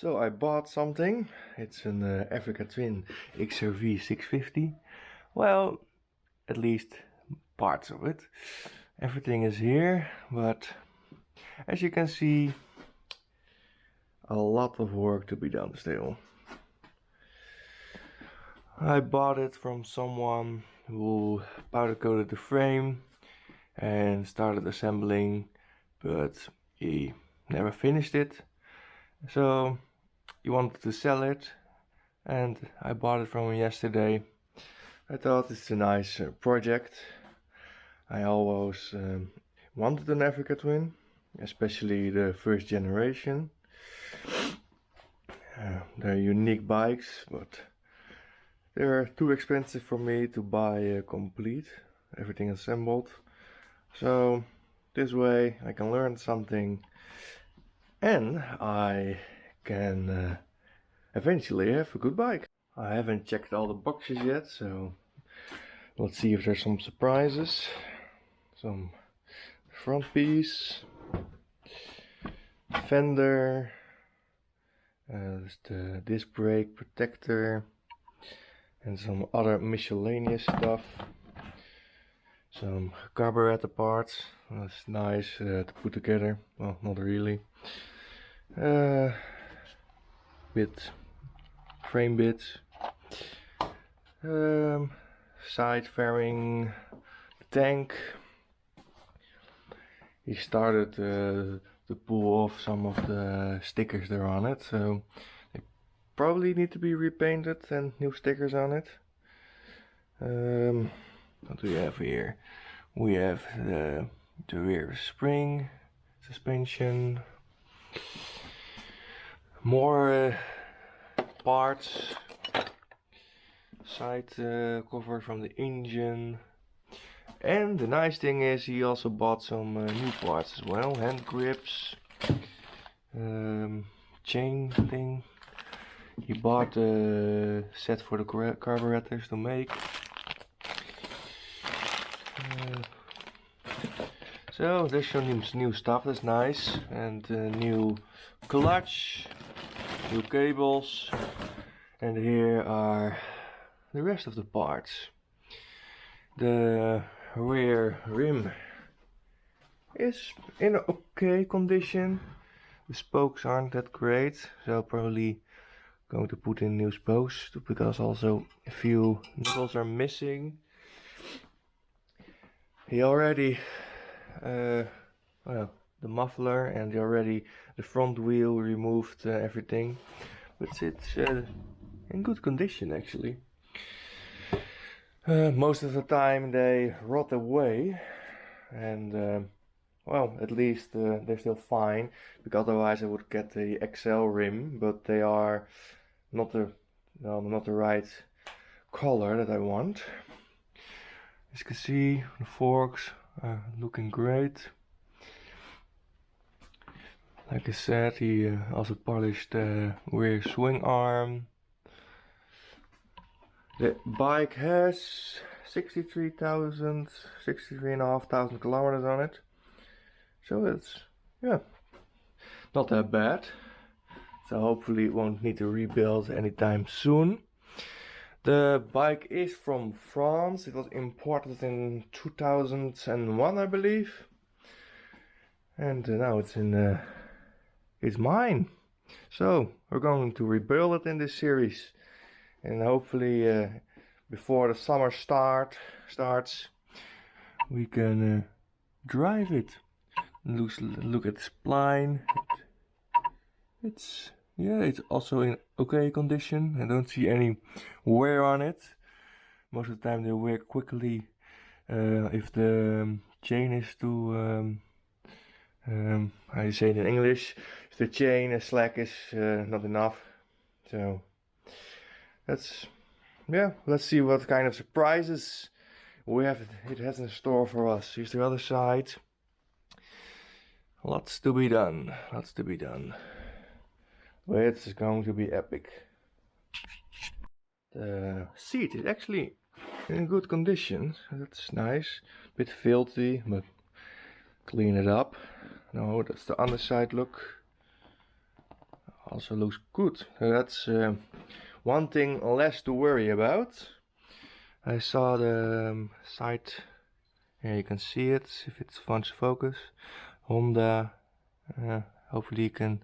So I bought something. It's an Africa Twin XRV650. Well, at least parts of it. Everything is here, but as you can see, a lot of work to be done still. I bought it from someone who powder coated the frame and started assembling, but he never finished it. So he wanted to sell it and I bought it from him yesterday. I thought it's a nice project. I always wanted an Africa Twin, especially the first generation. They're unique bikes, but they're too expensive for me to buy complete, everything assembled. So this way I can learn something and I can eventually have a good bike. I haven't checked all the boxes yet, so let's see if there's some surprises. Some front piece, fender, there's the disc brake protector and some other miscellaneous stuff. Some carburetor parts, that's nice to put together. Well, not really. Frame bits, side fairing, tank. He started to pull off some of the stickers that are on it, so they probably need to be repainted and new stickers on it. What do we have here? We have the rear spring, suspension, more parts, side cover from the engine. And the nice thing is he also bought some new parts as well, hand grips, chain thing. He bought a set for the carburetors to make. So there's some new stuff, that's nice, and new clutch, new cables, and here are the rest of the parts. The rear rim is in okay condition. The spokes aren't that great, so probably going to put in new spokes because also a few nipples are missing. He already well, the muffler and the front wheel removed everything, but it's in good condition actually. Most of the time they rot away, and well, at least they're still fine, because otherwise I would get the XL rim, but they are not the right color that I want. As you can see, the forks are looking great. Like I said, he also polished the rear swing arm. The bike has 63,500 kilometers on it, so it's, yeah, not that bad. So hopefully it won't need to rebuild anytime soon. The bike is from France. It was imported in 2001, I believe, and now it's it's mine. So we're going to rebuild it in this series. And hopefully before the summer starts we can drive it. Look at the spline. It's also in okay condition. I don't see any wear on it. Most of the time they wear quickly if the chain is too how do you say it in English? If the chain slack is not enough. So let's see what kind of surprises it has in store for us. Here's the other side. Lots to be done, but it's going to be epic. The seat is actually in good condition, that's nice. Bit filthy, but clean it up. No, that's the underside look. also looks good. That's one thing less to worry about. I saw the site, here you can see it if it wants to focus. Honda, hopefully you can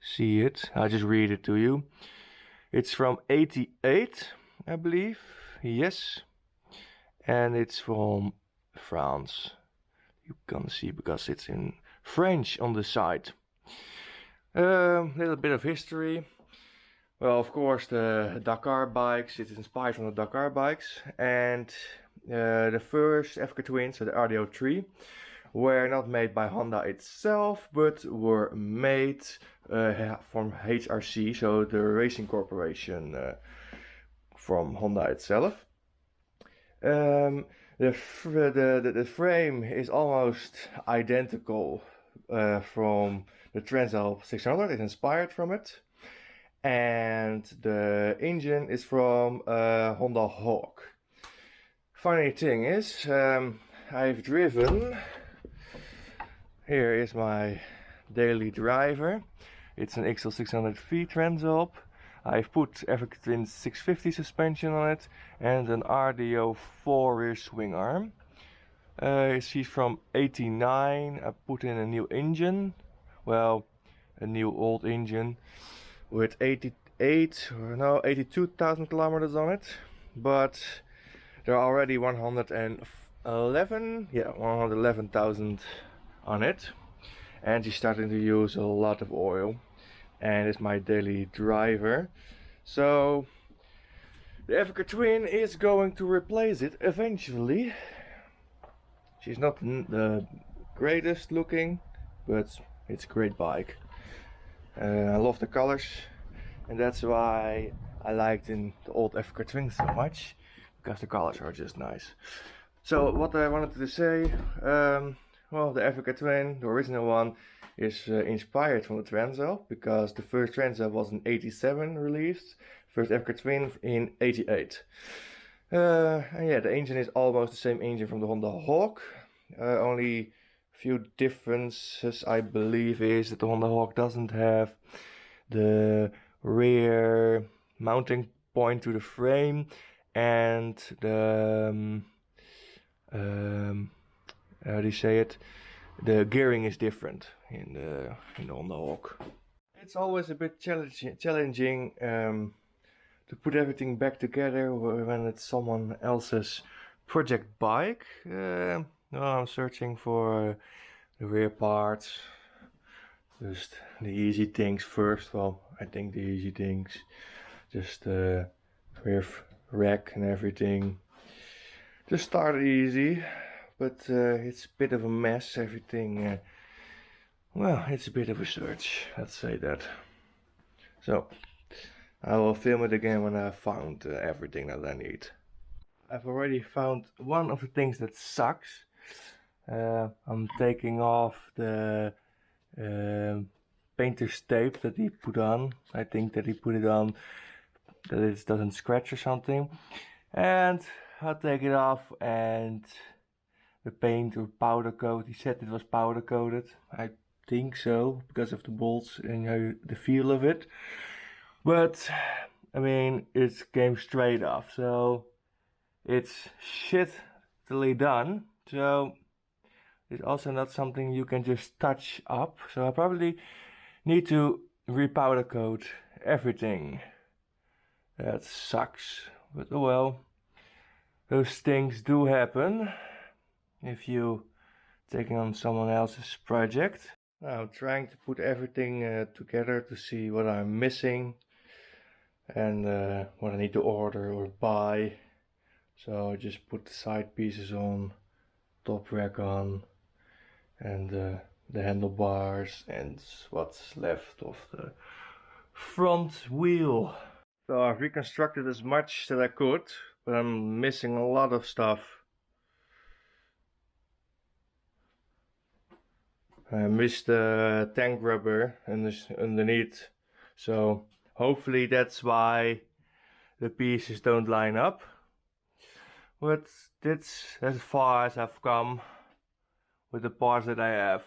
see it. I'll just read it to you. It's from 88, I believe, yes, and it's from France. You can see because it's in French on the side. Little bit of history. Well, of course, the Dakar bikes, it's inspired from the Dakar bikes, and the first Africa Twin, so the RDO3, were not made by Honda itself, but were made from HRC, so the racing corporation from Honda itself. The frame is almost identical from the Transalp 600, it's inspired from it. And the engine is from Honda Hawk. Funny thing is, I've driven, here is my daily driver. It's an XL600V Transalp. I've put Africa Twin 650 suspension on it and an RDO4 rear swing arm. She's from 89. I put in a new engine, well, a new old engine with 82,000 kilometers on it, but there are already 111,000 on it, and she's starting to use a lot of oil, and it's my daily driver. So the Africa Twin is going to replace it eventually. She's not the greatest looking, but it's a great bike. I love the colors, and that's why I liked the old Africa Twin so much, because the colors are just nice. So what I wanted to say, well, the Africa Twin, the original one, is inspired from the Transalp, because the first Transalp was in 87 released, first Africa Twin in 88. And yeah, the engine is almost the same engine from the Honda Hawk. Only few differences I believe is that the Honda Hawk doesn't have the rear mounting point to the frame, and the how do you say it? The gearing is different in the Honda Hawk. It's always a bit challenging to put everything back together when it's someone else's project bike. I'm searching for the rear parts, just the easy things first. Well, I think the easy things, just the rear rack and everything. Just start easy, but it's a bit of a mess, everything. Well, it's a bit of a search, let's say that. So, I will film it again when I found everything that I need. I've already found one of the things that sucks. I'm taking off the painter's tape that he put on. I think that he put it on that it doesn't scratch or something. And I'll take it off, and the paint or powder coat, he said it was powder coated. I think so, because of the bolts and the feel of it. But, I mean, it came straight off, so it's shittily done. So it's also not something you can just touch up. So I probably need to repowder coat everything. That sucks, but oh well. Those things do happen if you taking on someone else's project. Now I'm trying to put everything together to see what I'm missing and what I need to order or buy. So I just put the side pieces on, top rack on, and the handlebars and what's left of the front wheel. So I've reconstructed as much that I could, but I'm missing a lot of stuff. I missed the tank rubber underneath, so hopefully that's why the pieces don't line up. But that's as far as I've come with the parts that I have.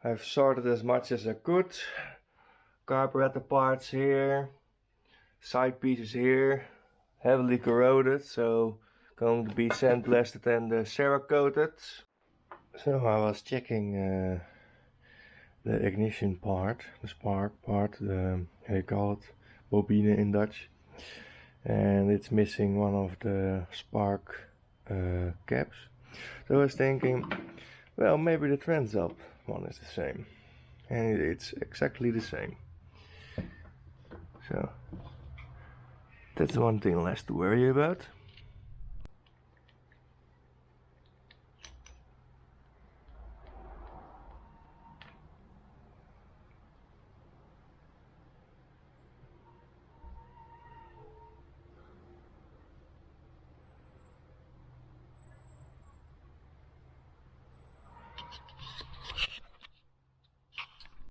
I've sorted as much as I could, carburetor parts here, side pieces here, heavily corroded, so going to be sandblasted and cerakoted. So I was checking the ignition part, the spark part, how you call it, bobine in Dutch, and it's missing one of the spark caps. So I was thinking, well, maybe the transalp one is the same, and it's exactly the same. So that's one thing less to worry about.